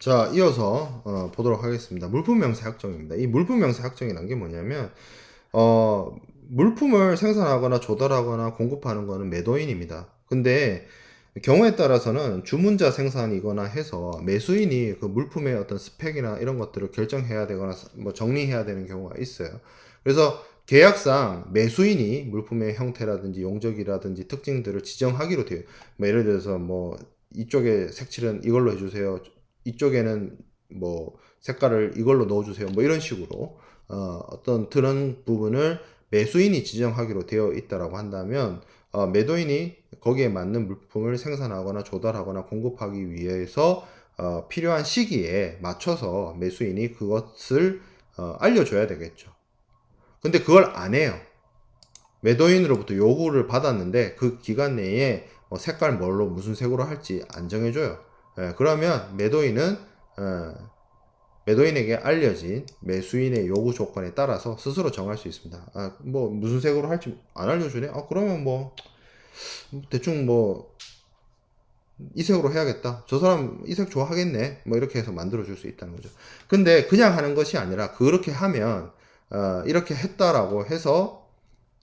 자, 이어서 보도록 하겠습니다. 물품명세 확정입니다. 이 물품명세 확정이란 게 뭐냐면 물품을 생산하거나 조달하거나 공급하는 거는 매도인입니다. 근데 경우에 따라서는 주문자 생산이거나 해서 매수인이 그 물품의 어떤 스펙이나 이런 것들을 결정해야 되거나 뭐 정리해야 되는 경우가 있어요. 그래서 계약상 매수인이 물품의 형태라든지 용적이라든지 특징들을 지정하기로 돼요. 뭐 예를 들어서 뭐 이쪽에 색칠은 이걸로 해주세요. 이쪽에는 뭐 색깔을 이걸로 넣어주세요. 뭐 이런 식으로 어떤 그런 부분을 매수인이 지정하기로 되어 있다라고 한다면 매도인이 거기에 맞는 물품을 생산하거나 조달하거나 공급하기 위해서 필요한 시기에 맞춰서 매수인이 그것을 알려줘야 되겠죠. 근데 그걸 안 해요. 매도인으로부터 요구를 받았는데 그 기간 내에 색깔 뭘로 무슨 색으로 할지 안 정해줘요. 그러면 매도인은 매도인에게 알려진 매수인의 요구 조건에 따라서 스스로 정할 수 있습니다. 뭐 무슨 색으로 할지 안 알려주네? 그러면 뭐 대충 뭐 이 색으로 해야겠다. 저 사람 이 색 좋아하겠네. 뭐 이렇게 해서 만들어 줄 수 있다는 거죠. 근데 그냥 하는 것이 아니라 그렇게 하면 이렇게 했다라고 해서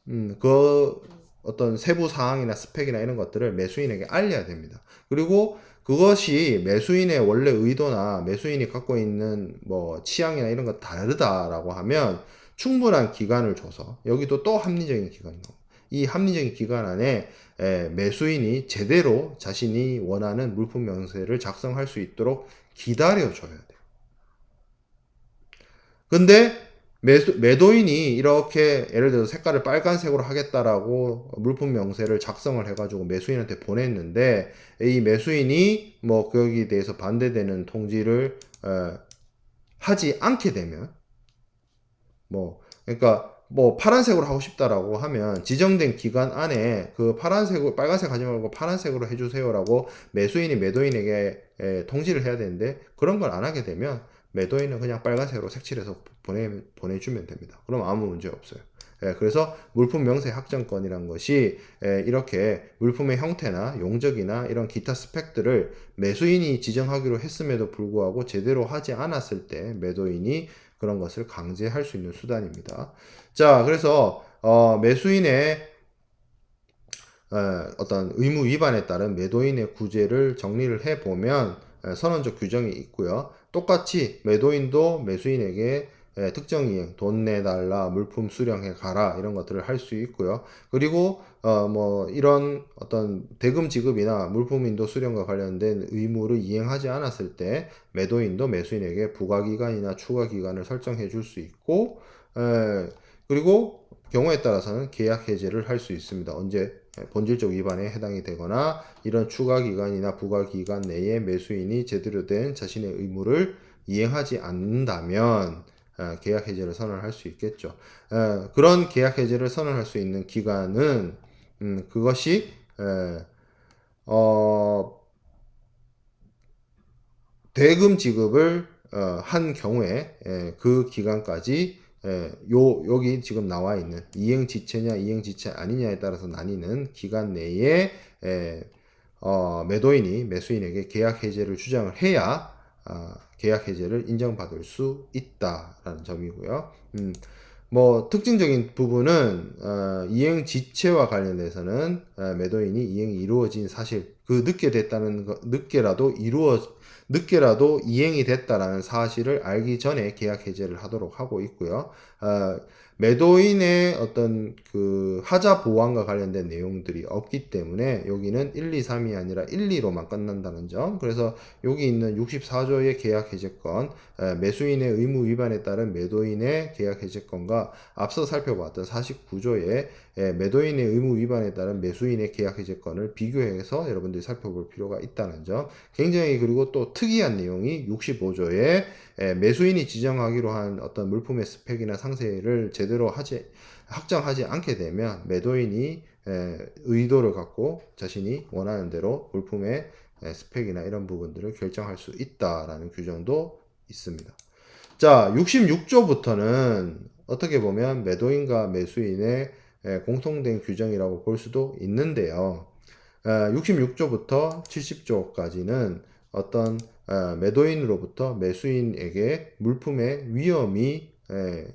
그 어떤 세부 사항이나 스펙이나 이런 것들을 매수인에게 알려야 됩니다. 그리고 그것이 매수인의 원래 의도나 매수인이 갖고 있는 뭐 취향이나 이런 거 다르다라고 하면 충분한 기간을 줘서 여기도 또 합리적인 기간이고 이 합리적인 기간 안에 매수인이 제대로 자신이 원하는 물품 명세를 작성할 수 있도록 기다려줘야 돼요. 근데 매도인이 이렇게 예를 들어서 색깔을 빨간색으로 하겠다라고 물품 명세를 작성을 해가지고 매수인한테 보냈는데 이 매수인이 뭐 거기에 대해서 반대되는 통지를 하지 않게 되면 뭐 그러니까 뭐 파란색으로 하고 싶다라고 하면 지정된 기간 안에 그 파란색으로 빨간색 하지 말고 파란색으로 해주세요라고 매수인이 매도인에게 통지를 해야 되는데 그런 걸 안 하게 되면 매도인은 그냥 빨간색으로 색칠해서 보내주면 됩니다. 그럼 아무 문제 없어요. 그래서 물품 명세 확정권이란 것이 이렇게 물품의 형태나 용적이나 이런 기타 스펙들을 매수인이 지정하기로 했음에도 불구하고 제대로 하지 않았을 때 매도인이 그런 것을 강제할 수 있는 수단입니다. 자, 그래서 매수인의 어떤 의무 위반에 따른 매도인의 구제를 정리를 해보면 선언적 규정이 있고요. 똑같이 매도인도 매수인에게 특정 이행, 돈 내달라, 물품 수령해 가라 이런 것들을 할 수 있고요. 그리고 뭐 이런 어떤 대금 지급이나 물품 인도 수령과 관련된 의무를 이행하지 않았을 때 매도인도 매수인에게 부과 기간이나 추가 기간을 설정해 줄 수 있고 그리고 경우에 따라서는 계약 해제를 할 수 있습니다. 언제 본질적 위반에 해당이 되거나 이런 추가 기간이나 부과 기간 내에 매수인이 제대로 된 자신의 의무를 이행하지 않는다면 계약 해제를 선언할 수 있겠죠. 그런 계약 해제를 선언할 수 있는 기간은 그것이 대금 지급을 한 경우에 그 기간까지 여기 지금 나와 있는 이행지체냐 이행지체 아니냐에 따라서 나뉘는 기간 내에 매도인이 매수인에게 계약 해제를 주장을 해야 계약 해제를 인정받을 수 있다라는 점이고요. 뭐 특징적인 부분은 이행 지체와 관련돼서는 매도인이 이행이 이루어진 사실 그 늦게 됐다는 거 늦게라도 이행이 됐다라는 사실을 알기 전에 계약 해제를 하도록 하고 있고요. 매도인의 어떤 그 하자 보완과 관련된 내용들이 없기 때문에 여기는 1, 2, 3이 아니라 1, 2로만 끝난다는 점. 그래서 여기 있는 64조의 계약 해제권, 매수인의 의무 위반에 따른 매도인의 계약 해제권과 앞서 살펴봤던 49조의 매도인의 의무 위반에 따른 매수인의 계약 해제권을 비교해서 여러분들이 살펴볼 필요가 있다는 점. 굉장히 그리고 또 특이한 내용이 65조에 매수인이 지정하기로 한 어떤 물품의 스펙이나 상세를 제대로 확정하지 않게 되면 매도인이 의도를 갖고 자신이 원하는 대로 물품의 스펙이나 이런 부분들을 결정할 수 있다라는 규정도 있습니다. 자, 66조부터는 어떻게 보면 매도인과 매수인의 공통된 규정이라고 볼 수도 있는데요. 66조부터 70조까지는 어떤 매도인으로부터 매수인에게 물품의 위험이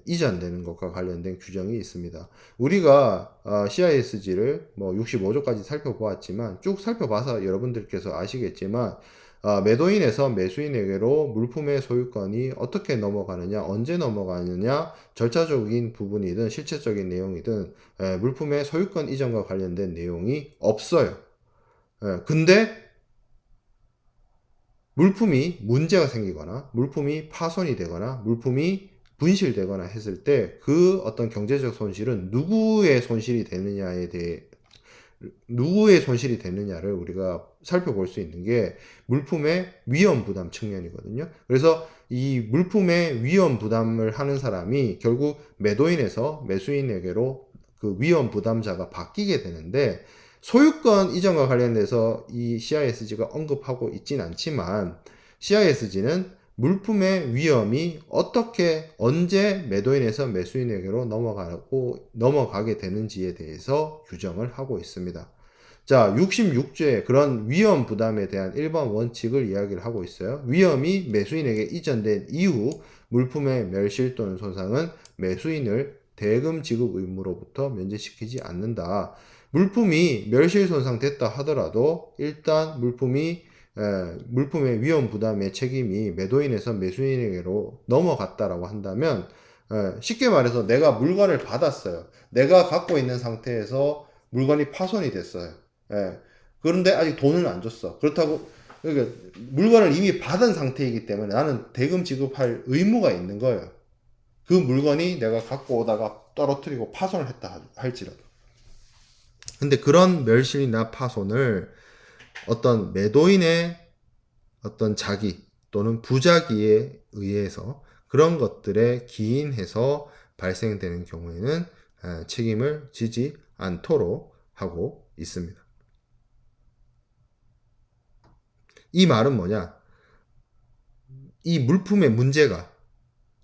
이전되는 것과 관련된 규정이 있습니다. 우리가 CISG를 뭐 65조까지 살펴보았지만 쭉 살펴봐서 여러분들께서 아시겠지만 매도인에서 매수인에게로 물품의 소유권이 어떻게 넘어가느냐, 언제 넘어가느냐, 절차적인 부분이든 실체적인 내용이든 물품의 소유권 이전과 관련된 내용이 없어요. 근데 물품이 문제가 생기거나 물품이 파손이 되거나 물품이 분실되거나 했을 때 그 어떤 경제적 손실은 누구의 손실이 되느냐를 우리가 살펴볼 수 있는 게 물품의 위험 부담 측면이거든요. 그래서 이 물품의 위험 부담을 하는 사람이 결국 매도인에서 매수인에게로 그 위험 부담자가 바뀌게 되는데, 소유권 이전과 관련돼서 이 CISG가 언급하고 있진 않지만 CISG는 물품의 위험이 어떻게 언제 매도인에서 매수인에게로 넘어가게 되는지에 대해서 규정을 하고 있습니다. 자, 66조에 그런 위험 부담에 대한 일반 원칙을 이야기를 하고 있어요. 위험이 매수인에게 이전된 이후 물품의 멸실 또는 손상은 매수인을 대금 지급 의무로부터 면제시키지 않는다. 물품이 멸실 손상됐다 하더라도 일단 물품의 위험 부담의 책임이 매도인에서 매수인에게로 넘어갔다라고 한다면, 쉽게 말해서 내가 물건을 받았어요. 내가 갖고 있는 상태에서 물건이 파손이 됐어요. 그런데 아직 돈을 안 줬어. 그렇다고 그러니까 물건을 이미 받은 상태이기 때문에 나는 대금 지급할 의무가 있는 거예요. 그 물건이 내가 갖고 오다가 떨어뜨리고 파손을 했다 할지라도. 근데 그런 멸실이나 파손을 어떤 매도인의 어떤 자기 또는 부자기에 의해서 그런 것들에 기인해서 발생되는 경우에는 책임을 지지 않도록 하고 있습니다. 이 말은 뭐냐? 이 물품의 문제가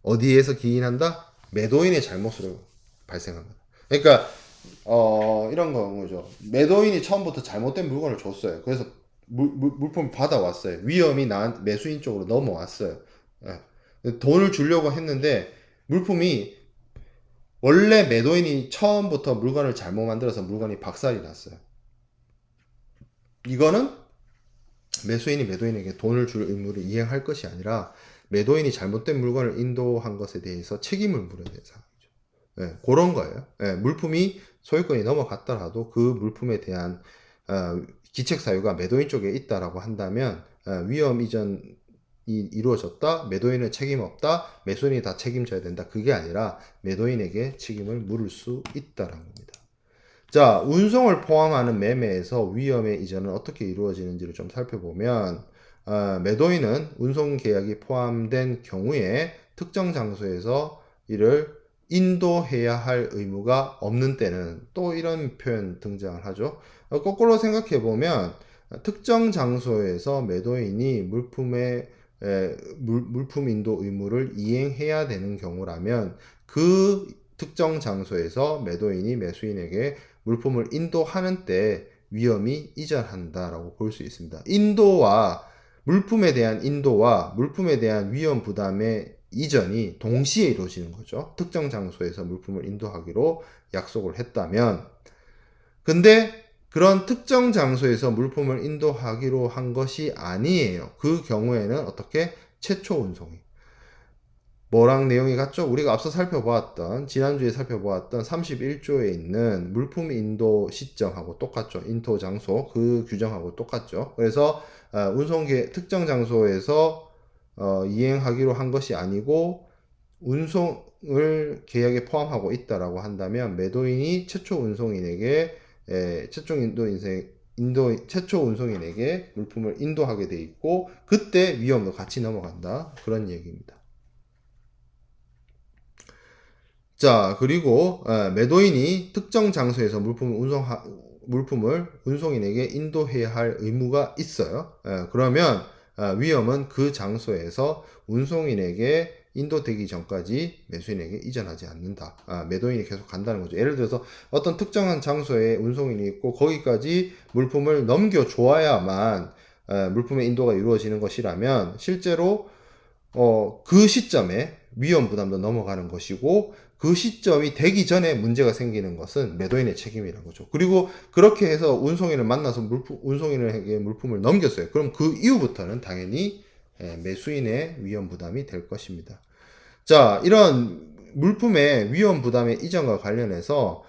어디에서 기인한다? 매도인의 잘못으로 발생합니다. 그러니까 이런 거죠. 매도인이 처음부터 잘못된 물건을 줬어요. 그래서 물품을 받아왔어요. 위험이 매수인 쪽으로 넘어왔어요. 돈을 주려고 했는데 물품이 원래 매도인이 처음부터 물건을 잘못 만들어서 물건이 박살이 났어요. 이거는 매수인이 매도인에게 돈을 줄 의무를 이행할 것이 아니라 매도인이 잘못된 물건을 인도한 것에 대해서 책임을 물어야 되는 상황이죠. 그런 거예요. 물품이 소유권이 넘어갔더라도 그 물품에 대한 기책 사유가 매도인 쪽에 있다라고 한다면 위험 이전이 이루어졌다, 매도인은 책임 없다, 매수인이 다 책임져야 된다, 그게 아니라 매도인에게 책임을 물을 수 있다라는 겁니다. 자, 운송을 포함하는 매매에서 위험의 이전은 어떻게 이루어지는지를 좀 살펴보면, 매도인은 운송 계약이 포함된 경우에 특정 장소에서 이를 인도해야 할 의무가 없는 때는 또 이런 표현 등장을 하죠. 거꾸로 생각해 보면 특정 장소에서 매도인이 물품 인도 의무를 이행해야 되는 경우라면 그 특정 장소에서 매도인이 매수인에게 물품을 인도하는 때 위험이 이전한다라고 볼 수 있습니다. 물품에 대한 인도와 물품에 대한 위험 부담의 이전이 동시에 이루어지는 거죠. 특정 장소에서 물품을 인도하기로 약속을 했다면. 근데 그런 특정 장소에서 물품을 인도하기로 한 것이 아니에요. 그 경우에는 어떻게? 최초 운송이. 뭐랑 내용이 같죠? 우리가 앞서 지난주에 살펴보았던 31조에 있는 물품 인도 시점하고 똑같죠. 인도 장소, 그 규정하고 똑같죠. 그래서, 특정 장소에서, 이행하기로 한 것이 아니고, 운송을 계약에 포함하고 있다라고 한다면, 매도인이 최초 운송인에게 물품을 인도하게 돼 있고, 그때 위험도 같이 넘어간다. 그런 얘기입니다. 자, 그리고 매도인이 특정 장소에서 물품을 운송인에게 인도해야 할 의무가 있어요. 그러면 위험은 그 장소에서 운송인에게 인도되기 전까지 매수인에게 이전하지 않는다. 매도인이 계속 간다는 거죠. 예를 들어서 어떤 특정한 장소에 운송인이 있고 거기까지 물품을 넘겨줘야만 물품의 인도가 이루어지는 것이라면 실제로 그 시점에 위험 부담도 넘어가는 것이고 그 시점이 되기 전에 문제가 생기는 것은 매도인의 책임이라는 거죠. 그리고 그렇게 해서 운송인을 만나서 운송인에게 물품을 넘겼어요. 그럼 그 이후부터는 당연히 매수인의 위험 부담이 될 것입니다. 자, 이런 물품의 위험 부담의 이전과 관련해서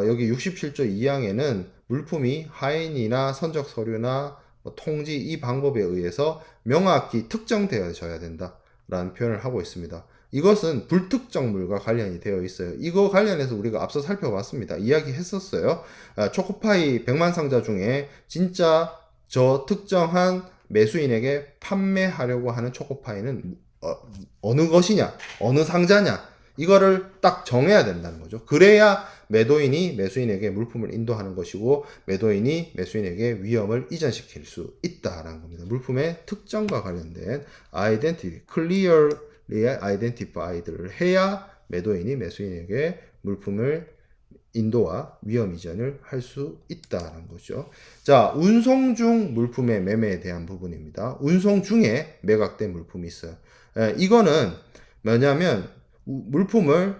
여기 67조 2항에는 물품이 하인이나 선적 서류나 통지 이 방법에 의해서 명확히 특정되어져야 된다라는 표현을 하고 있습니다. 이것은 불특정물과 관련이 되어 있어요. 이거 관련해서 우리가 앞서 살펴봤습니다. 이야기했었어요. 초코파이 100만 상자 중에 진짜 저 특정한 매수인에게 판매하려고 하는 초코파이는 어느 것이냐, 어느 상자냐, 이거를 딱 정해야 된다는 거죠. 그래야 매도인이 매수인에게 물품을 인도하는 것이고 매도인이 매수인에게 위험을 이전시킬 수 있다라는 겁니다. 물품의 특정과 관련된 identity, clearly identified를 해야 매도인이 매수인에게 물품을 인도와 위험 이전을 할 수 있다는 거죠. 자, 운송 중 물품의 매매에 대한 부분입니다. 운송 중에 매각된 물품이 있어요. 이거는 뭐냐면 물품을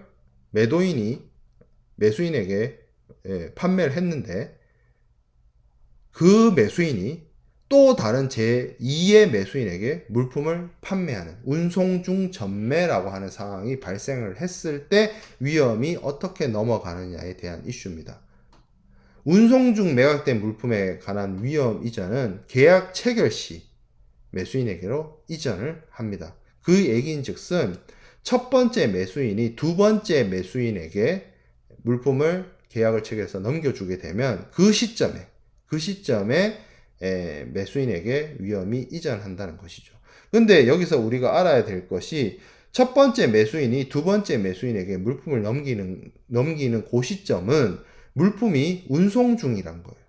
매도인이 매수인에게 판매를 했는데 그 매수인이 또 다른 제2의 매수인에게 물품을 판매하는 운송 중 전매라고 하는 상황이 발생을 했을 때 위험이 어떻게 넘어가느냐에 대한 이슈입니다. 운송 중 매각된 물품에 관한 위험 이전은 계약 체결 시 매수인에게로 이전을 합니다. 그 얘기인즉슨 첫 번째 매수인이 두 번째 매수인에게 물품을 계약을 체결해서 넘겨주게 되면 그 시점에 매수인에게 위험이 이전한다는 것이죠. 근데 여기서 우리가 알아야 될 것이 첫 번째 매수인이 두 번째 매수인에게 물품을 넘기는 그 시점은 물품이 운송 중이란 거예요.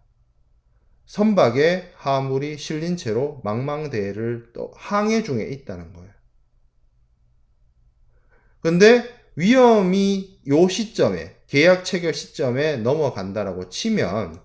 선박에 화물이 실린 채로 망망대해를 또 항해 중에 있다는 거예요. 근데 위험이 요 시점에 계약 체결 시점에 넘어간다라고 치면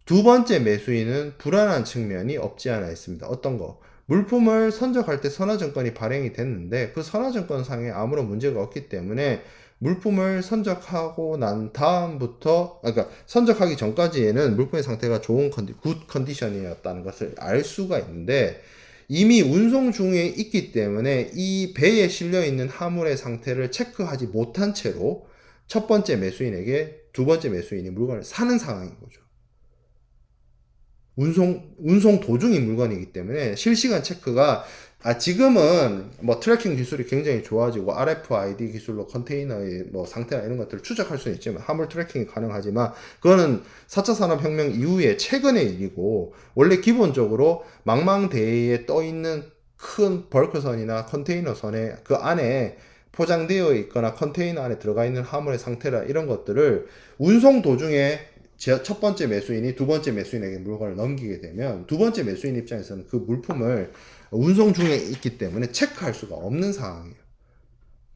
두 번째 매수인은 불안한 측면이 없지 않아 있습니다. 어떤 거? 물품을 선적할 때 선화증권이 발행이 됐는데 그 선화증권상에 아무런 문제가 없기 때문에 물품을 선적하고 난 다음부터, 그러니까 선적하기 전까지에는 물품의 상태가 좋은 굿 컨디션이었다는 것을 알 수가 있는데 이미 운송 중에 있기 때문에 이 배에 실려 있는 화물의 상태를 체크하지 못한 채로 첫 번째 매수인에게 두 번째 매수인이 물건을 사는 상황인 거죠. 운송 도중인 물건이기 때문에 실시간 체크가 지금은 뭐 트래킹 기술이 굉장히 좋아지고 RFID 기술로 컨테이너의 뭐 상태나 이런 것들을 추적할 수는 있지만 화물 트래킹이 가능하지만 그거는 4차 산업혁명 이후에 최근의 일이고 원래 기본적으로 망망대해에 떠 있는 큰 벌크선이나 컨테이너선에 그 안에 포장되어 있거나 컨테이너 안에 들어가 있는 화물의 상태라 이런 것들을 운송 도중에 첫 번째 매수인이 두 번째 매수인에게 물건을 넘기게 되면 두 번째 매수인 입장에서는 그 물품을 운송 중에 있기 때문에 체크할 수가 없는 상황이에요.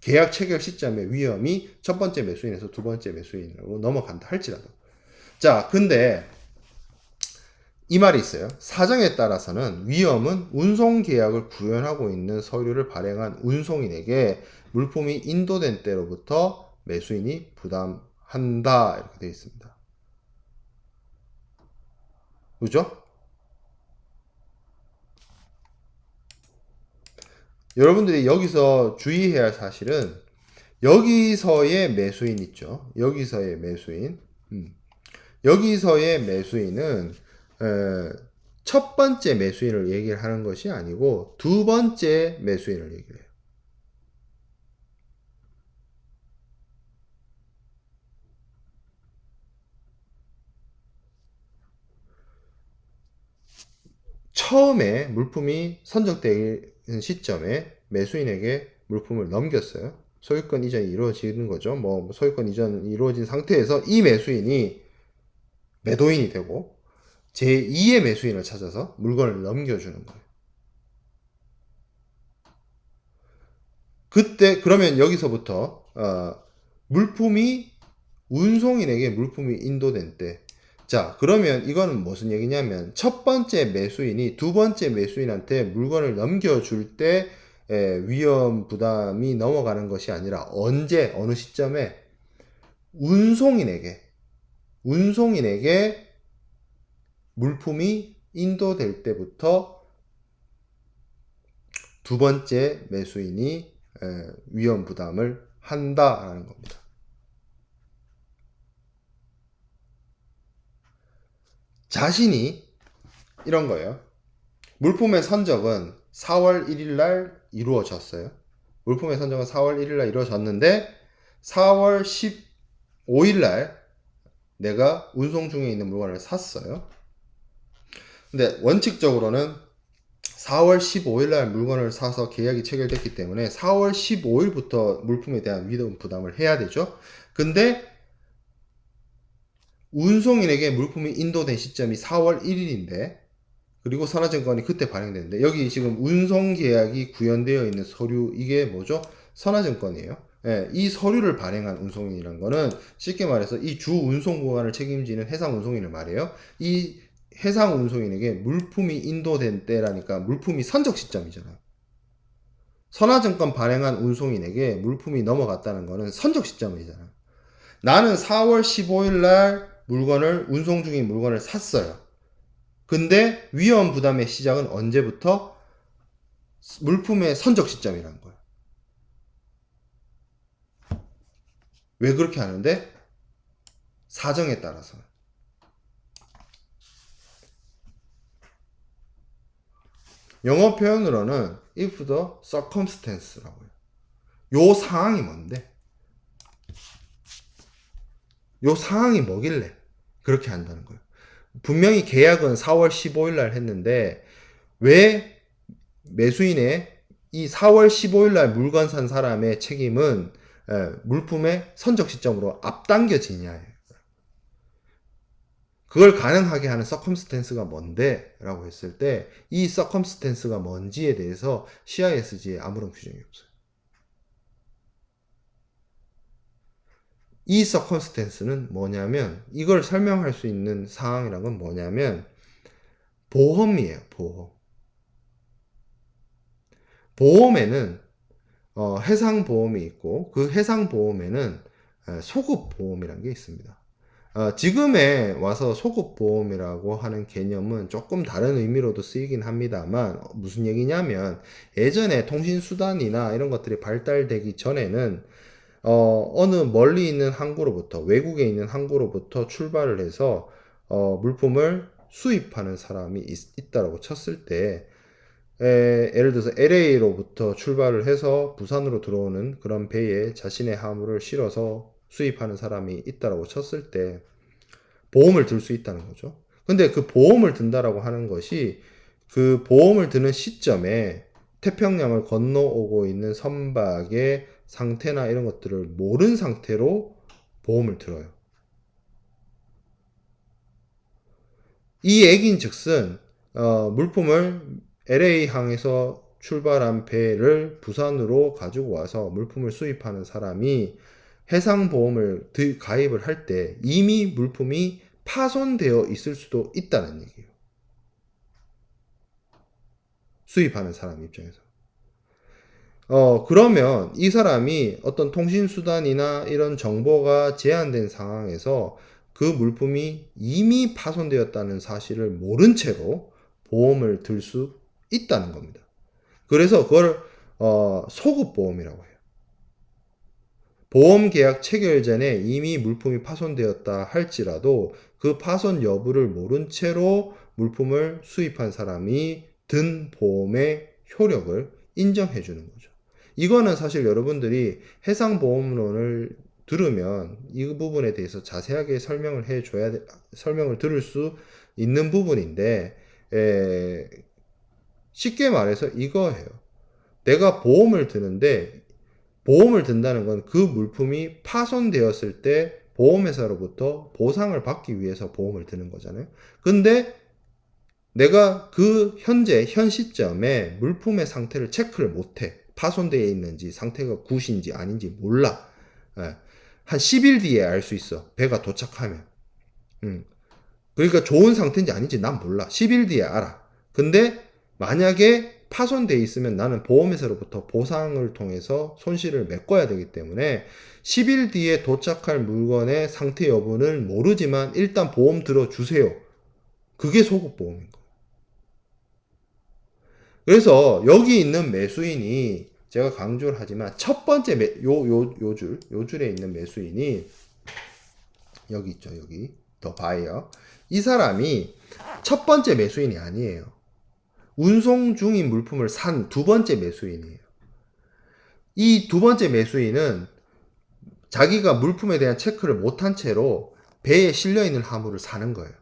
계약 체결 시점의 위험이 첫 번째 매수인에서 두 번째 매수인으로 넘어간다 할지라도. 자, 근데 이 말이 있어요. 사정에 따라서는 위험은 운송 계약을 구현하고 있는 서류를 발행한 운송인에게 물품이 인도된 때로부터 매수인이 부담한다 이렇게 되어 있습니다. 그죠? 여러분들이 여기서 주의해야 할 사실은 여기서의 매수인 있죠. 여기서의 매수인. 여기서의 매수인은 첫 번째 매수인을 얘기를 하는 것이 아니고 두 번째 매수인을 얘기를 해요. 처음에 물품이 선적되는 시점에 매수인에게 물품을 넘겼어요. 소유권 이전이 이루어지는 거죠. 뭐 소유권 이전이 이루어진 상태에서 이 매수인이 매도인이 되고 제2의 매수인을 찾아서 물건을 넘겨주는 거예요. 그때 그러면 여기서부터 물품이 운송인에게 물품이 인도된 때 자, 그러면 이거는 무슨 얘기냐면 첫 번째 매수인이 두 번째 매수인한테 물건을 넘겨줄 때 위험 부담이 넘어가는 것이 아니라 언제 어느 시점에 운송인에게 물품이 인도될 때부터 두 번째 매수인이 위험 부담을 한다라는 겁니다. 자신이 이런 거예요. 물품의 선적은 4월 1일 날 이루어졌어요. 물품의 선적은 4월 1일 날 이루어졌는데 4월 15일 날 내가 운송 중에 있는 물건을 샀어요. 근데 원칙적으로는 4월 15일 날 물건을 사서 계약이 체결됐기 때문에 4월 15일부터 물품에 대한 위험 부담을 해야 되죠. 근데 운송인에게 물품이 인도된 시점이 4월 1일인데 그리고 선화증권이 그때 발행되는데 여기 지금 운송계약이 구현되어 있는 서류 이게 뭐죠? 선화증권이에요. 예, 이 서류를 발행한 운송인이라는 거는 쉽게 말해서 이 주 운송 구간을 책임지는 해상 운송인을 말해요. 이 해상 운송인에게 물품이 인도된 때라니까 물품이 선적 시점이잖아요. 선화증권 발행한 운송인에게 물품이 넘어갔다는 거는 선적 시점이잖아요. 나는 4월 15일 날 운송 중인 물건을 샀어요. 근데 위험 부담의 시작은 언제부터? 물품의 선적 시점이라는 거예요. 왜 그렇게 하는데? 사정에 따라서. 영어 표현으로는 if the circumstance라고 해요. 요 상황이 뭔데? 요 상황이 뭐길래 그렇게 한다는 거예요. 분명히 계약은 4월 15일 날 했는데 왜 매수인의 이 4월 15일 날 물건 산 사람의 책임은 물품의 선적 시점으로 앞당겨지냐예요. 그걸 가능하게 하는 서컴스탠스가 뭔데? 라고 했을 때 이 서컴스탠스가 뭔지에 대해서 CISG에 아무런 규정이 없어요. 이 서컴스탠스는 뭐냐면 이걸 설명할 수 있는 상황이란 건 뭐냐면 보험이에요. 보험에는 해상보험이 있고 그 해상보험에는 소급보험이라는 게 있습니다. 지금에 와서 소급보험이라고 하는 개념은 조금 다른 의미로도 쓰이긴 합니다만 무슨 얘기냐면 예전에 통신수단이나 이런 것들이 발달되기 전에는 어느 멀리 있는 항구로부터 외국에 있는 항구로부터 출발을 해서 물품을 수입하는 사람이 있다라고 쳤을 때 예를 들어서 LA로부터 출발을 해서 부산으로 들어오는 그런 배에 자신의 화물을 실어서 수입하는 사람이 있다라고 쳤을 때 보험을 들 수 있다는 거죠. 근데 그 보험을 든다라고 하는 것이 그 보험을 드는 시점에 태평양을 건너오고 있는 선박의 상태나 이런 것들을 모른 상태로 보험을 들어요. 이 얘기인 즉슨 물품을 LA항에서 출발한 배를 부산으로 가지고 와서 물품을 수입하는 사람이 해상보험을 가입을 할 때 이미 물품이 파손되어 있을 수도 있다는 얘기예요. 수입하는 사람 입장에서. 그러면 이 사람이 어떤 통신수단이나 이런 정보가 제한된 상황에서 그 물품이 이미 파손되었다는 사실을 모른 채로 보험을 들 수 있다는 겁니다. 그래서 그걸 소급보험이라고 해요. 보험계약 체결 전에 이미 물품이 파손되었다 할지라도 그 파손 여부를 모른 채로 물품을 수입한 사람이 든 보험의 효력을 인정해 주는 거죠. 이거는 사실 여러분들이 해상보험론을 들으면 이 부분에 대해서 자세하게 설명을 들을 수 있는 부분인데, 쉽게 말해서 이거예요. 내가 보험을 드는데, 보험을 든다는 건 그 물품이 파손되었을 때 보험회사로부터 보상을 받기 위해서 보험을 드는 거잖아요. 근데 내가 그 현 시점에 물품의 상태를 체크를 못해. 파손되어 있는지 상태가 굿인지 아닌지 몰라. 한 10일 뒤에 알 수 있어. 배가 도착하면. 그러니까 좋은 상태인지 아닌지 난 몰라. 10일 뒤에 알아. 근데 만약에 파손돼 있으면 나는 보험회사로부터 보상을 통해서 손실을 메꿔야 되기 때문에 10일 뒤에 도착할 물건의 상태 여부는 모르지만 일단 보험 들어주세요. 그게 소급보험인 거예요. 그래서 여기 있는 매수인이 제가 강조를 하지만 첫 번째 요 줄에 있는 매수인이 여기 있죠. 여기 더 바이어. 이 사람이 첫 번째 매수인이 아니에요. 운송 중인 물품을 산 두 번째 매수인이에요. 이 두 번째 매수인은 자기가 물품에 대한 체크를 못한 채로 배에 실려있는 화물을 사는 거예요.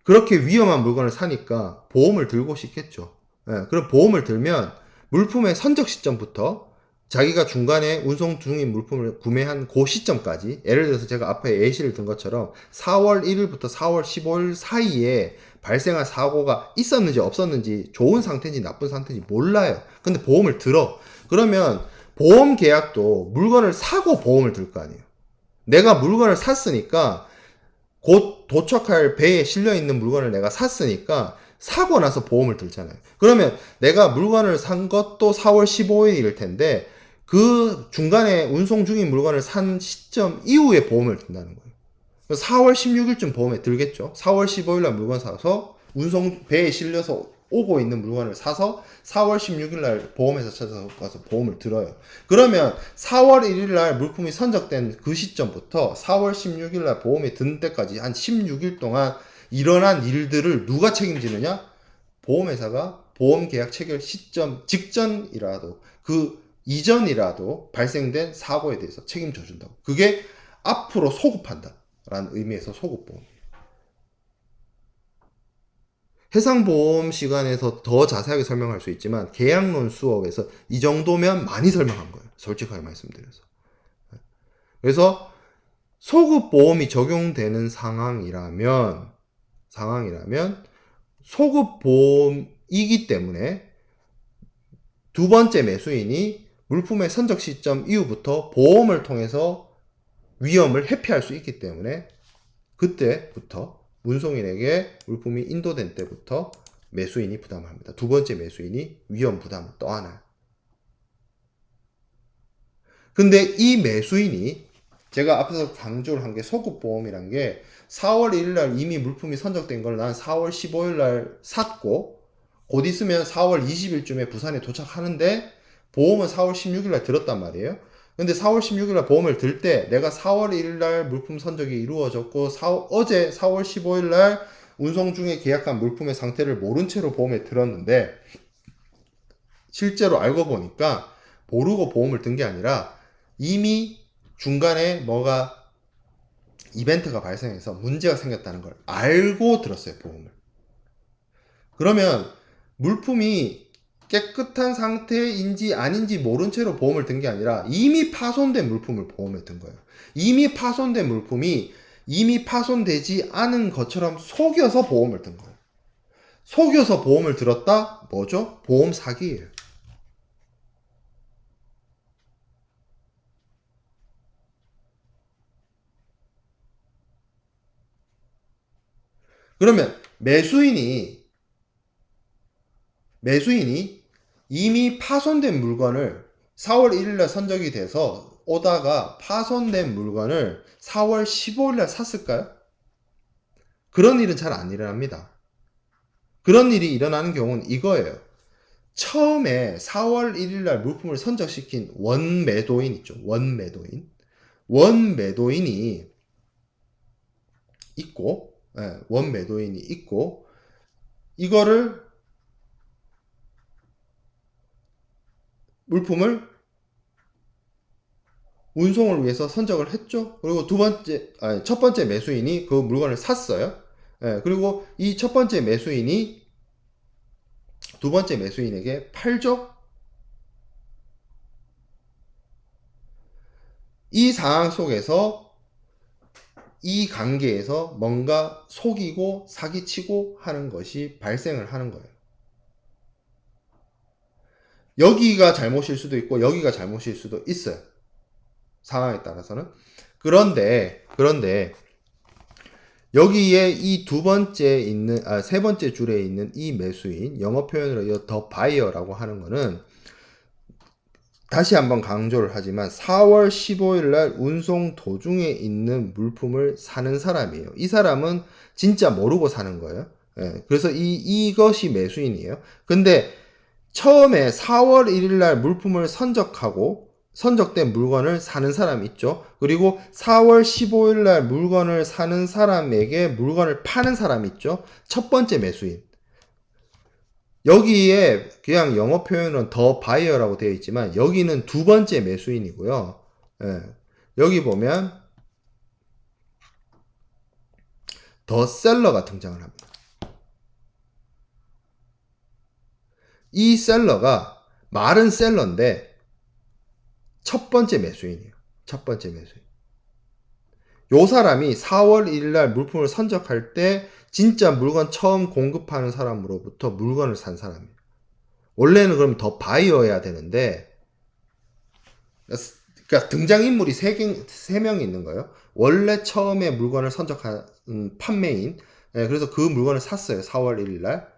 그렇게 위험한 물건을 사니까 보험을 들고 싶겠죠. 예, 그럼 보험을 들면 물품의 선적 시점부터 자기가 중간에 운송 중인 물품을 구매한 그 시점까지, 예를 들어서 제가 앞에 예시를 든 것처럼 4월 1일부터 4월 15일 사이에 발생한 사고가 있었는지 없었는지, 좋은 상태인지 나쁜 상태인지 몰라요. 근데 보험을 들어. 그러면 보험 계약도 물건을 사고 보험을 들 거 아니에요. 내가 물건을 샀으니까, 곧 도착할 배에 실려있는 물건을 내가 샀으니까 사고 나서 보험을 들잖아요. 그러면 내가 물건을 산 것도 4월 15일일 텐데 그 중간에 운송 중인 물건을 산 시점 이후에 보험을 든다는 거예요. 4월 16일쯤 보험에 들겠죠. 4월 15일날 물건 사서 운송 배에 실려서 오고 있는 물건을 사서 4월 16일날 보험회사 찾아가서 보험을 들어요. 그러면 4월 1일날 물품이 선적된 그 시점부터 4월 16일날 보험에 든 때까지 한 16일 동안 일어난 일들을 누가 책임지느냐? 보험회사가 보험계약 체결 시점 직전이라도 그 이전이라도 발생된 사고에 대해서 책임져 준다고. 그게 앞으로 소급한다 라는 의미에서 소급보험. 해상보험 시간에서 더 자세하게 설명할 수 있지만 계약론 수업에서 이 정도면 많이 설명한 거예요. 솔직하게 말씀드려서. 그래서 소급보험이 적용되는 상황이라면 소급보험이기 때문에 두 번째 매수인이 물품의 선적 시점 이후부터 보험을 통해서 위험을 회피할 수 있기 때문에 그때부터 운송인에게 물품이 인도된 때부터 매수인이 부담합니다. 두 번째 매수인이 위험 부담을 떠안아요. 근데 이 매수인이 제가 앞에서 강조를 한 게 소급보험이란 게 4월 1일날 이미 물품이 선적된 걸 난 4월 15일날 샀고 곧 있으면 4월 20일쯤에 부산에 도착하는데 보험은 4월 16일날 들었단 말이에요. 근데 4월 16일날 보험을 들 때 내가 4월 1일날 물품 선적이 이루어졌고 어제 4월 15일날 운송 중에 계약한 물품의 상태를 모른 채로 보험에 들었는데 실제로 알고 보니까 모르고 보험을 든 게 아니라 이미 중간에 뭐가 이벤트가 발생해서 문제가 생겼다는 걸 알고 들었어요, 보험을. 그러면 물품이 깨끗한 상태인지 아닌지 모른 채로 보험을 든 게 아니라 이미 파손된 물품을 보험에 든 거예요. 이미 파손된 물품이 이미 파손되지 않은 것처럼 속여서 보험을 든 거예요. 속여서 보험을 들었다? 뭐죠? 보험 사기예요. 그러면 매수인이 이미 파손된 물건을 4월 1일날 선적이 돼서 오다가 파손된 물건을 4월 15일날 샀을까요? 그런 일은 잘 안 일어납니다. 그런 일이 일어나는 경우는 이거예요. 처음에 4월 1일날 물품을 선적시킨 원매도인 있죠. 원매도인이 있고, 원매도인이 있고, 이거를 물품을 운송을 위해서 선적을 했죠. 그리고 첫 번째 매수인이 그 물건을 샀어요. 그리고 이 첫 번째 매수인이 두 번째 매수인에게 팔죠. 이 상황 속에서 이 관계에서 뭔가 속이고 사기치고 하는 것이 발생을 하는 거예요. 여기가 잘못일 수도 있고 여기가 잘못일 수도 있어요. 상황에 따라서는. 그런데 여기에 이 세 번째 줄에 있는 이 매수인, 영어 표현으로 더 바이어라고 하는 거는 다시 한번 강조를 하지만 4월 15일 날 운송 도중에 있는 물품을 사는 사람이에요. 이 사람은 진짜 모르고 사는 거예요. 예, 그래서 이것이 매수인이에요. 근데 처음에 4월 1일 날 물품을 선적된 물건을 사는 사람이 있죠. 그리고 4월 15일 날 물건을 사는 사람에게 물건을 파는 사람이 있죠. 첫 번째 매수인. 여기에 그냥 영어 표현은 더 바이어라고 되어 있지만 여기는 두 번째 매수인이고요. 예, 여기 보면 더 셀러가 등장을 합니다. 이 셀러가 말은 셀러인데 첫 번째 매수인이에요. 첫 번째 매수인. 요 사람이 4월 1일 날 물품을 선적할 때 진짜 물건 처음 공급하는 사람으로부터 물건을 산 사람이에요. 원래는 그럼 더 바이어야 되는데, 그러니까 등장인물이 세 명이 있는 거예요. 원래 처음에 물건을 선적한 판매인, 그래서 그 물건을 샀어요. 4월 1일 날.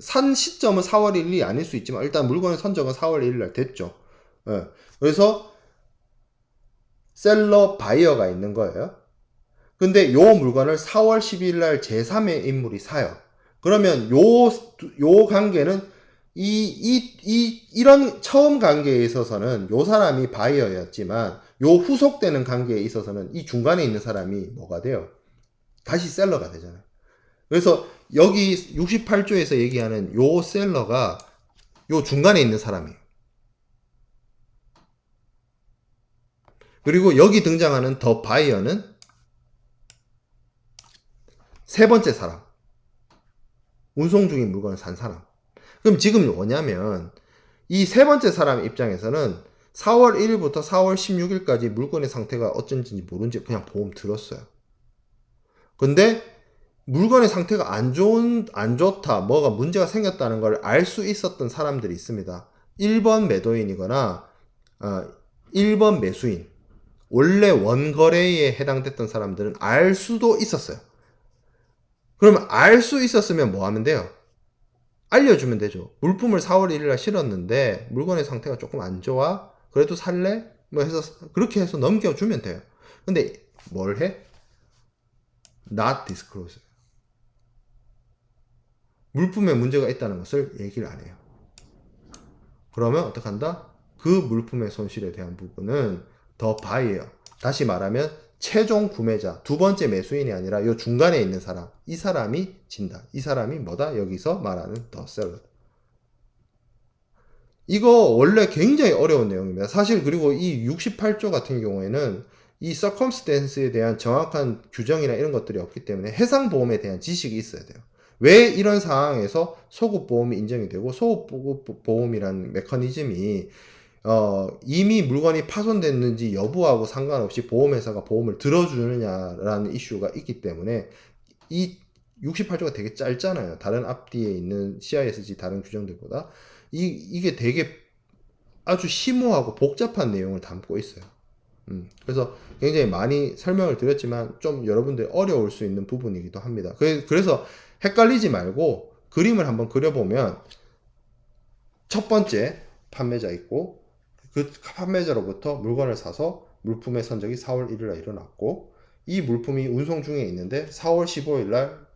산 시점은 4월 1일이 아닐 수 있지만 일단 물건의 선적은 4월 1일 날 됐죠. 그래서 셀러 바이어가 있는 거예요. 근데 요 물건을 4월 12일 날 제3의 인물이 사요. 그러면 요 관계는 이런 처음 관계에 있어서는 요 사람이 바이어였지만 요 후속되는 관계에 있어서는 이 중간에 있는 사람이 뭐가 돼요? 다시 셀러가 되잖아요. 그래서 여기 68조에서 얘기하는 요 셀러가 요 중간에 있는 사람이에요. 그리고 여기 등장하는 더 바이어는 세 번째 사람. 운송 중인 물건을 산 사람. 그럼 지금 뭐냐면 이 세 번째 사람 입장에서는 4월 1일부터 4월 16일까지 물건의 상태가 어쩐지 모른지 그냥 보험 들었어요. 근데 물건의 상태가 안 좋다, 뭐가 문제가 생겼다는 걸 알 수 있었던 사람들이 있습니다. 1번 매도인이거나 1번 매수인, 원래 원거래에 해당됐던 사람들은 알 수도 있었어요. 그러면 알 수 있었으면 뭐 하면 돼요? 알려주면 되죠. 물품을 4월 1일 날 실었는데 물건의 상태가 조금 안 좋아? 그래도 살래? 뭐 해서 그렇게 해서 넘겨주면 돼요. 근데 뭘 해? Not disclose. 물품에 문제가 있다는 것을 얘기를 안 해요. 그러면 어떻게 한다? 그 물품의 손실에 대한 부분은 더 바이어. 다시 말하면 최종 구매자, 두 번째 매수인이 아니라 이 중간에 있는 사람, 이 사람이 진다. 이 사람이 뭐다? 여기서 말하는 더 셀러. 이거 원래 굉장히 어려운 내용입니다. 사실 그리고 이 68조 같은 경우에는 이 circumstance에 대한 정확한 규정이나 이런 것들이 없기 때문에 해상보험에 대한 지식이 있어야 돼요. 왜 이런 상황에서 소급보험이 인정이 되고 소급보험이라는 메커니즘이 이미 물건이 파손됐는지 여부하고 상관없이 보험회사가 보험을 들어주느냐라는 이슈가 있기 때문에 이 68조가 되게 짧잖아요. 다른 앞뒤에 있는 CISG 다른 규정들보다. 이게 되게 아주 심오하고 복잡한 내용을 담고 있어요. 그래서 굉장히 많이 설명을 드렸지만 좀 여러분들 어려울 수 있는 부분이기도 합니다. 그래서 헷갈리지 말고 그림을 한번 그려보면 첫 번째 판매자 있고 그 판매자로부터 물건을 사서 물품의 선적이 4월 1일 날 일어났고 이 물품이 운송 중에 있는데 4월 15일 날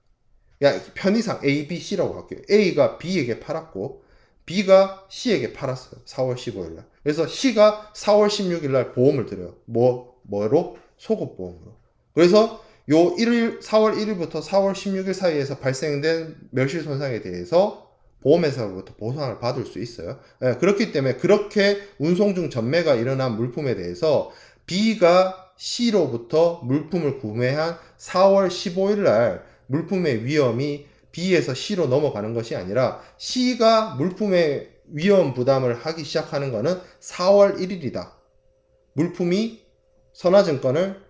편의상 A, B, C라고 할게요. A가 B에게 팔았고 B가 C에게 팔았어요. 4월 15일 날. 그래서 C가 4월 16일 날 보험을 들여요. 뭐로? 소급보험으로. 그래서 요 4월 1일부터 4월 16일 사이에서 발생된 멸실 손상에 대해서 보험회사로부터 보상을 받을 수 있어요. 그렇기 때문에 그렇게 운송 중 전매가 일어난 물품에 대해서 B가 C로부터 물품을 구매한 4월 15일 날 물품의 위험이 B에서 C로 넘어가는 것이 아니라 C가 물품의 위험 부담을 하기 시작하는 것은 4월 1일이다. 물품이 선화증권을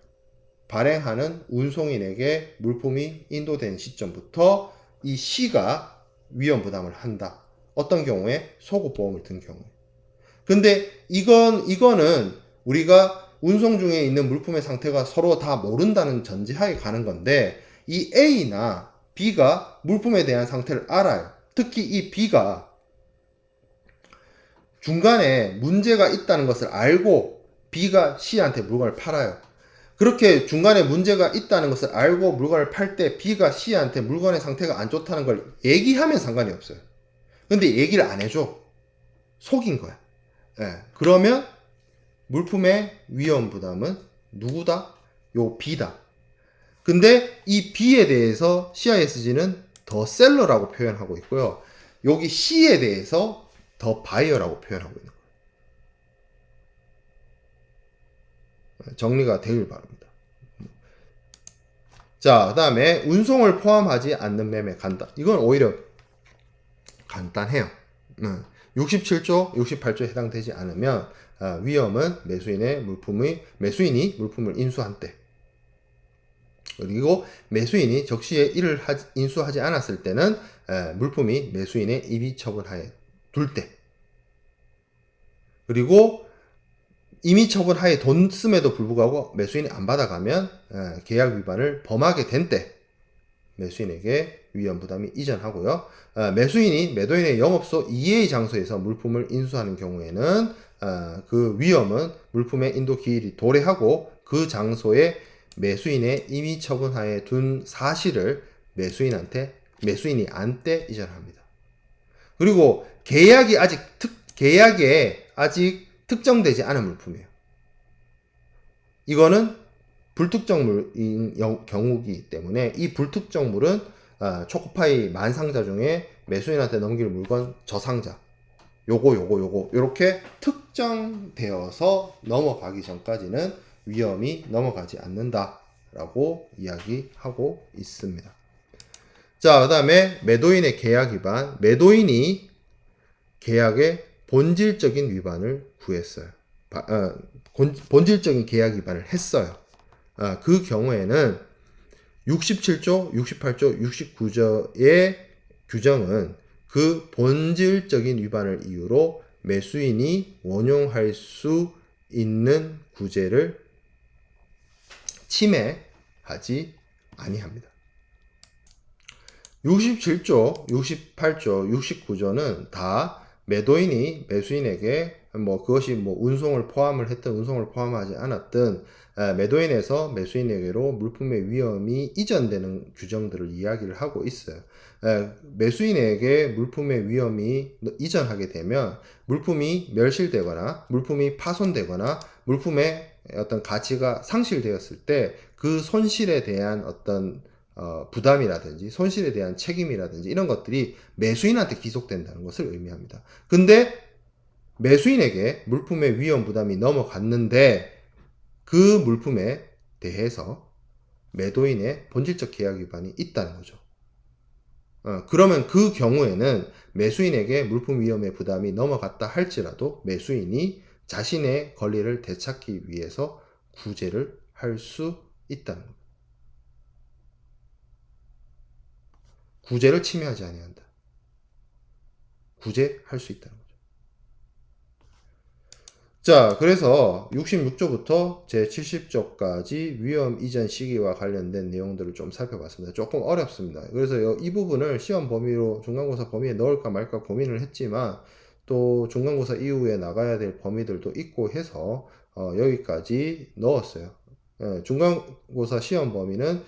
발행하는 운송인에게 물품이 인도된 시점부터 이 C가 위험 부담을 한다. 어떤 경우에 소급보험을 든 경우에. 근데 이거는 우리가 운송 중에 있는 물품의 상태가 서로 다 모른다는 전제하에 가는 건데 이 A나 B가 물품에 대한 상태를 알아요. 특히 이 B가 중간에 문제가 있다는 것을 알고 B가 C한테 물건을 팔아요. 그렇게 중간에 문제가 있다는 것을 알고 물건을 팔 때 B가 C한테 물건의 상태가 안 좋다는 걸 얘기하면 상관이 없어요. 근데 얘기를 안 해줘. 속인 거야. 예. 그러면 물품의 위험 부담은 누구다? 요 B다. 근데 이 B에 대해서 CISG는 더 셀러라고 표현하고 있고요. 여기 C에 대해서 더 바이어라고 표현하고 있는 거예요. 정리가 되길 바랍니다. 자, 그 다음에 운송을 포함하지 않는 매매 간단. 이건 오히려 간단해요. 67조, 68조에 해당되지 않으면 위험은 매수인이 물품을 인수한 때, 그리고 매수인이 적시에 이를 인수하지 않았을 때는 물품이 매수인의 임의 처분하에 둘 때, 그리고 임의 처분하에 돈 씀에도 불구하고 매수인이 안 받아가면 계약 위반을 범하게 된 때 매수인에게 위험 부담이 이전하고요. 매수인이 매도인의 영업소 이외의 장소에서 물품을 인수하는 경우에는 그 위험은 물품의 인도 기일이 도래하고 그 장소에 매수인의 임의 처분하에 둔 사실을 매수인이 안 때 이전합니다. 그리고 계약에 아직 특정되지 않은 물품이에요. 이거는 불특정물인 경우이기 때문에 이 불특정물은 초코파이 만상자 중에 매수인한테 넘길 물건 저상자 요거 요렇게 특정되어서 넘어가기 전까지는 위험이 넘어가지 않는다 라고 이야기하고 있습니다. 자, 그 다음에 매도인의 계약 위반. 매도인이 계약의 본질적인 위반을 구했어요. 본질적인 계약 위반을 했어요. 그 경우에는 67조, 68조, 69조의 규정은 그 본질적인 위반을 이유로 매수인이 원용할 수 있는 구제를 침해하지 아니합니다. 67조, 68조, 69조는 다 매도인이 매수인에게 그것이 운송을 포함을 했든 운송을 포함하지 않았든 매도인에서 매수인에게로 물품의 위험이 이전되는 규정들을 이야기를 하고 있어요. 매수인에게 물품의 위험이 이전하게 되면 물품이 멸실되거나 물품이 파손되거나 물품의 어떤 가치가 상실되었을 때 그 손실에 대한 어떤 부담이라든지 손실에 대한 책임이라든지 이런 것들이 매수인한테 기속된다는 것을 의미합니다. 근데 매수인에게 물품의 위험 부담이 넘어갔는데 그 물품에 대해서 매도인의 본질적 계약 위반이 있다는 거죠. 그러면 그 경우에는 매수인에게 물품 위험의 부담이 넘어갔다 할지라도 매수인이 자신의 권리를 되찾기 위해서 구제를 할 수 있다는 겁니다. 구제를 침해하지 아니한다. 구제할 수 있다는 거죠. 자, 그래서 66조부터 제70조까지 위험 이전 시기와 관련된 내용들을 좀 살펴봤습니다. 조금 어렵습니다. 그래서 이 부분을 시험 범위로 중간고사 범위에 넣을까 말까 고민을 했지만 또 중간고사 이후에 나가야 될 범위들도 있고 해서 여기까지 넣었어요. 중간고사 시험 범위는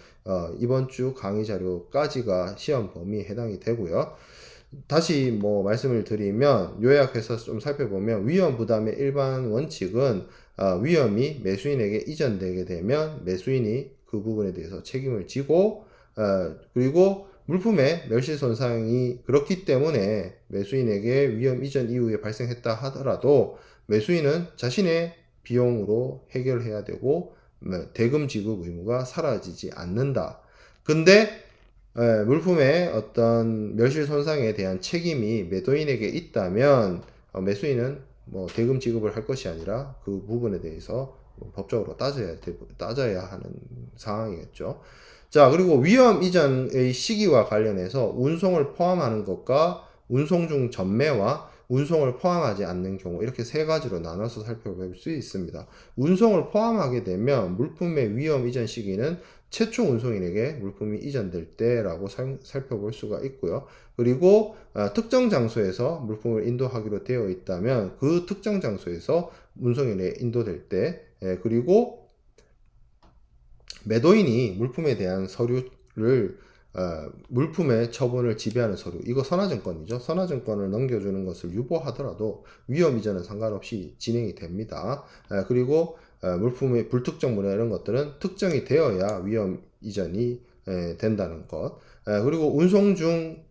이번 주 강의 자료까지가 시험 범위에 해당이 되고요. 다시 말씀을 드리면 요약해서 좀 살펴보면 위험 부담의 일반 원칙은 위험이 매수인에게 이전되게 되면 매수인이 그 부분에 대해서 책임을 지고 그리고 물품의 멸실 손상이 그렇기 때문에 매수인에게 위험 이전 이후에 발생했다 하더라도 매수인은 자신의 비용으로 해결해야 되고 대금 지급 의무가 사라지지 않는다. 근데 물품의 어떤 멸실 손상에 대한 책임이 매도인에게 있다면 매수인은 대금 지급을 할 것이 아니라 그 부분에 대해서 법적으로 따져야 하는 상황이겠죠. 자, 그리고 위험 이전의 시기와 관련해서 운송을 포함하는 것과 운송 중 전매와 운송을 포함하지 않는 경우 이렇게 세 가지로 나눠서 살펴볼 수 있습니다. 운송을 포함하게 되면 물품의 위험 이전 시기는 최초 운송인에게 물품이 이전될 때라고 살펴볼 수가 있고요. 그리고 특정 장소에서 물품을 인도하기로 되어 있다면 그 특정 장소에서 운송인에 인도될 때, 그리고 매도인이 물품에 대한 서류를 물품의 처분을 지배하는 서류, 이거 선화증권이죠. 선화증권을 넘겨주는 것을 유보하더라도 위험 이전은 상관없이 진행이 됩니다. 그리고 물품의 불특정 물량 이런 것들은 특정이 되어야 위험 이전이 된다는 것. 그리고 운송 중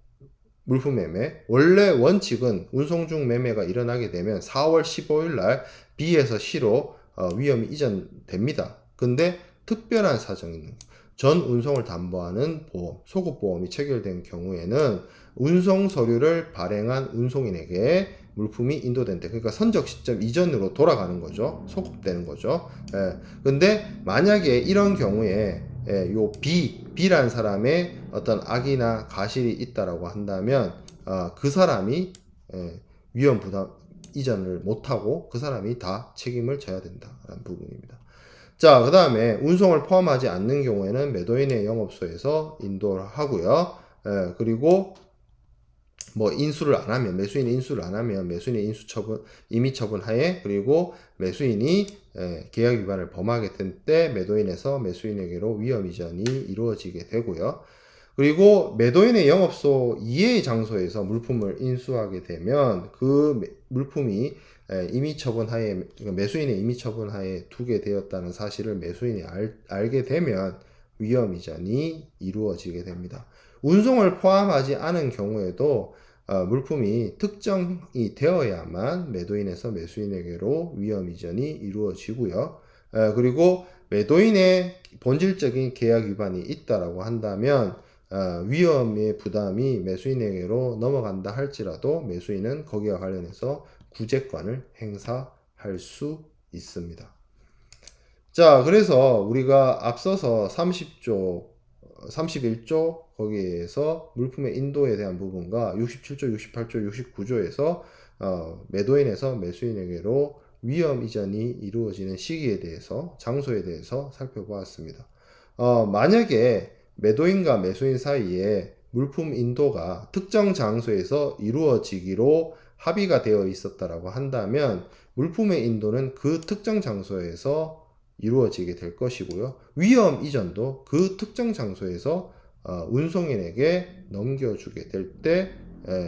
물품 매매, 원래 원칙은 운송 중 매매가 일어나게 되면 4월 15일 날 B에서 C로 위험이 이전됩니다. 근데 특별한 사정이 전 운송을 담보하는 보험, 소급보험이 체결된 경우에는 운송 서류를 발행한 운송인에게 물품이 인도된 때, 그러니까 선적 시점 이전으로 돌아가는 거죠. 소급되는 거죠. 근데 만약에 이런 경우에 요 B라는 사람의 어떤 악이나 가실이 있다라고 한다면 그 사람이 위험 부담 이전을 못하고 그 사람이 다 책임을 져야 된다라는 부분입니다. 자, 그 다음에 운송을 포함하지 않는 경우에는 매도인의 영업소에서 인도를 하고요. 그리고 뭐 인수를 안 하면, 매수인이 인수를 안 하면 매수인의 인수 처분, 임의 처분 하에, 그리고 매수인이 계약 위반을 범하게 된 때 매도인에서 매수인에게로 위험 이전이 이루어지게 되고요. 그리고 매도인의 영업소 이외의 장소에서 물품을 인수하게 되면 그 물품이 임의 처분 하에, 매수인의 임의 처분 하에 두게 되었다는 사실을 매수인이 알게 되면 위험 이전이 이루어지게 됩니다. 운송을 포함하지 않은 경우에도 물품이 특정이 되어야만 매도인에서 매수인에게로 위험 이전이 이루어지고요. 그리고 매도인의 본질적인 계약 위반이 있다라고 한다면 위험의 부담이 매수인에게로 넘어간다 할지라도 매수인은 거기와 관련해서 구제권을 행사할 수 있습니다. 자, 그래서 우리가 앞서서 30조, 31조 거기에서 물품의 인도에 대한 부분과 67조, 68조, 69조에서 매도인에서 매수인에게로 위험 이전이 이루어지는 시기에 대해서, 장소에 대해서 살펴보았습니다. 만약에 매도인과 매수인 사이에 물품 인도가 특정 장소에서 이루어지기로 합의가 되어 있었다라고 한다면 물품의 인도는 그 특정 장소에서 이루어지게 될 것이고요. 위험 이전도 그 특정 장소에서 운송인에게 넘겨주게 될 때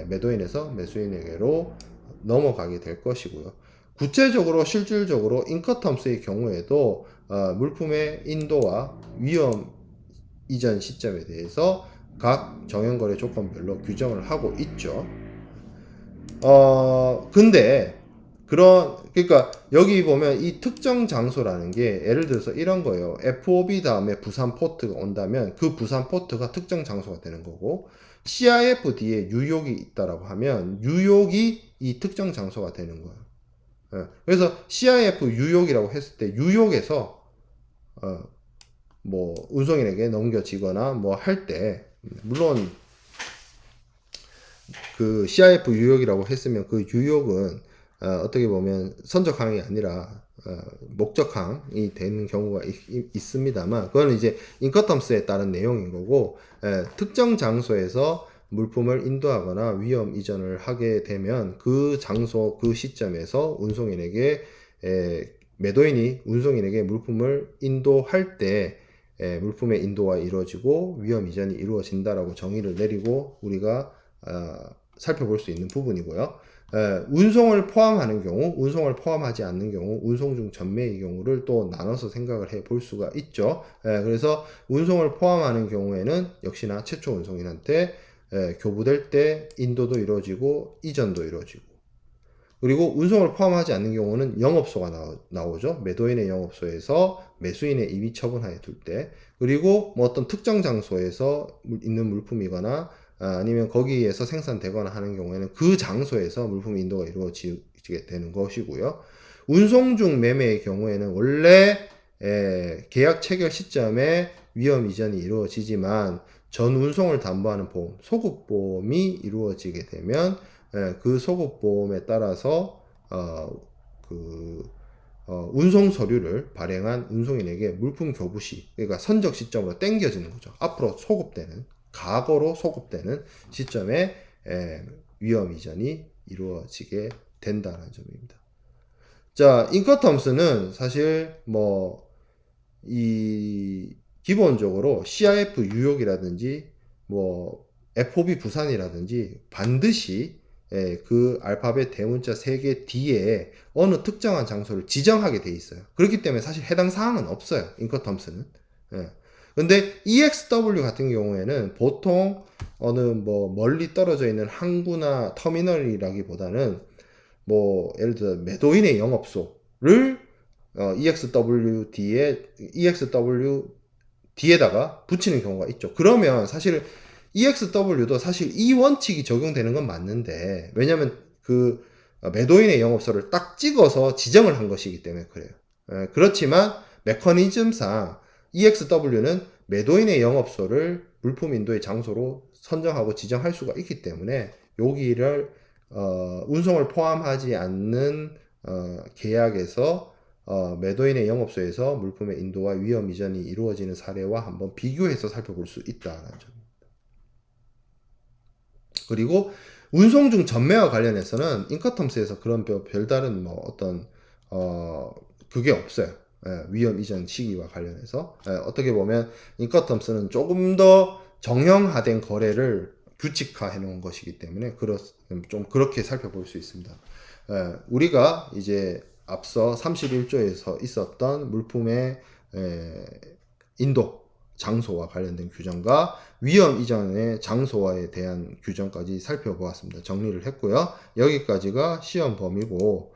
매도인에서 매수인에게로 넘어가게 될 것이고요. 구체적으로 실질적으로 인커텀스의 경우에도 물품의 인도와 위험 이전 시점에 대해서 각 정형거래 조건별로 규정을 하고 있죠. 근데 그러니까 여기 보면 이 특정 장소라는 게 예를 들어서 이런 거예요. FOB 다음에 부산 포트가 온다면 그 부산 포트가 특정 장소가 되는 거고, CIF 뒤에 뉴욕이 있다라고 하면 뉴욕이 이 특정 장소가 되는 거예요. 그래서 CIF 뉴욕이라고 했을 때 뉴욕에서 뭐 운송인에게 넘겨지거나 뭐 할 때, 물론 그 CIF 유역이라고 했으면 그 유역은 어떻게 보면 선적항이 아니라 목적항이 되는 경우가 있습니다만, 그거는 이제 인커텀스에 따른 내용인 거고, 특정 장소에서 물품을 인도하거나 위험 이전을 하게 되면 그 장소, 그 시점에서 운송인에게 매도인이 운송인에게 물품을 인도할 때 물품의 인도가 이루어지고 위험 이전이 이루어진다라고 정의를 내리고 우리가 살펴볼 수 있는 부분이고요. 운송을 포함하는 경우, 운송을 포함하지 않는 경우, 운송 중 전매의 경우를 또 나눠서 생각을 해 볼 수가 있죠. 그래서 운송을 포함하는 경우에는 역시나 최초 운송인한테 교부될 때 인도도 이루어지고 이전도 이루어지고, 그리고 운송을 포함하지 않는 경우는 영업소가 나오죠. 매도인의 영업소에서 매수인의 임의 처분하에 둘 때, 그리고 뭐 어떤 특정 장소에서 있는 물품이거나 아니면 거기에서 생산되거나 하는 경우에는 그 장소에서 물품 인도가 이루어지게 되는 것이고요. 운송 중 매매의 경우에는 원래 계약 체결 시점에 위험 이전이 이루어지지만 전 운송을 담보하는 보험, 소급보험이 이루어지게 되면 그 소급보험에 따라서 운송 서류를 발행한 운송인에게 물품 교부 시, 그러니까 선적 시점으로 땡겨지는 거죠. 앞으로 소급되는, 과거로 소급되는 시점에 위험 이전이 이루어지게 된다는 점입니다. 자, 인커텀스는 사실 기본적으로 CIF 뉴욕이라든지 FOB 부산이라든지 반드시 그 알파벳 대문자 3개 뒤에 어느 특정한 장소를 지정하게 돼 있어요. 그렇기 때문에 사실 해당 사항은 없어요. 인커텀스는. 근데 EXW 같은 경우에는 보통 어느 멀리 떨어져 있는 항구나 터미널이라기보다는 예를 들어 매도인의 영업소를 EXW 뒤에다가 붙이는 경우가 있죠. 그러면 사실 EXW도 사실 이 원칙이 적용되는 건 맞는데, 왜냐면 매도인의 영업소를 딱 찍어서 지정을 한 것이기 때문에 그래요. 그렇지만 메커니즘상 EXW는 매도인의 영업소를 물품 인도의 장소로 선정하고 지정할 수가 있기 때문에 여기를 운송을 포함하지 않는 계약에서 매도인의 영업소에서 물품의 인도와 위험 이전이 이루어지는 사례와 한번 비교해서 살펴볼 수 있다는 점입니다. 그리고 운송 중 전매와 관련해서는 인커텀스에서 그런 별다른 그게 없어요. 위험 이전 시기와 관련해서 어떻게 보면 인커텀스는 조금 더 정형화된 거래를 규칙화해 놓은 것이기 때문에 좀 그렇게 살펴볼 수 있습니다. 우리가 이제 앞서 31조에서 있었던 물품의 인도 장소와 관련된 규정과 위험 이전의 장소에 대한 규정까지 살펴보았습니다. 정리를 했고요. 여기까지가 시험 범위고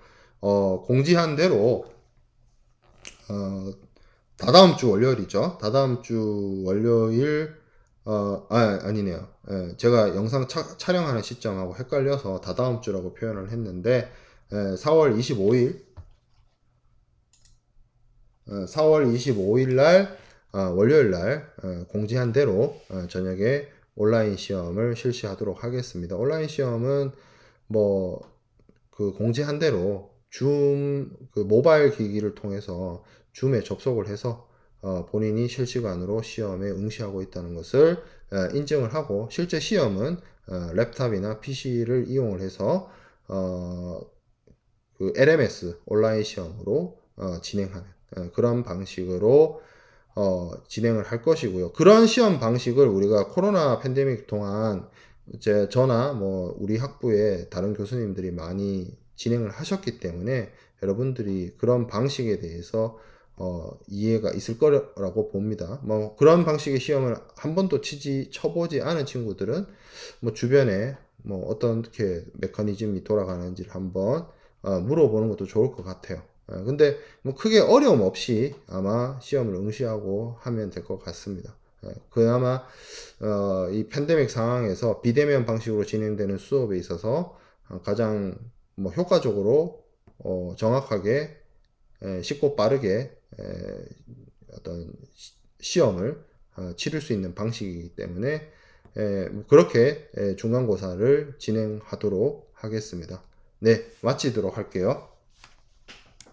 공지한 대로 다다음 주 월요일이죠. 다다음 주 월요일 아니네요. 제가 영상 촬영하는 시점하고 헷갈려서 다다음 주라고 표현을 했는데 4월 25일 날 월요일 날 공지한 대로 저녁에 온라인 시험을 실시하도록 하겠습니다. 온라인 시험은 공지한 대로 줌 모바일 기기를 통해서 줌에 접속을 해서 본인이 실시간으로 시험에 응시하고 있다는 것을 인증을 하고, 실제 시험은 랩탑이나 PC를 이용을 해서 LMS 온라인 시험으로 진행하는 그런 방식으로 진행을 할 것이고요. 그런 시험 방식을 우리가 코로나 팬데믹 동안 저나 우리 학부의 다른 교수님들이 많이 진행을 하셨기 때문에 여러분들이 그런 방식에 대해서 이해가 있을 거라고 봅니다. 그런 방식의 시험을 한 번도 쳐보지 않은 친구들은 주변에 어떻게 메커니즘이 돌아가는지를 한번 물어보는 것도 좋을 것 같아요. 근데 크게 어려움 없이 아마 시험을 응시하고 하면 될 것 같습니다. 그나마 이 팬데믹 상황에서 비대면 방식으로 진행되는 수업에 있어서 가장 효과적으로 정확하게 쉽고 빠르게 어떤 시험을 치를 수 있는 방식이기 때문에 그렇게 중간고사를 진행하도록 하겠습니다. 네, 마치도록 할게요.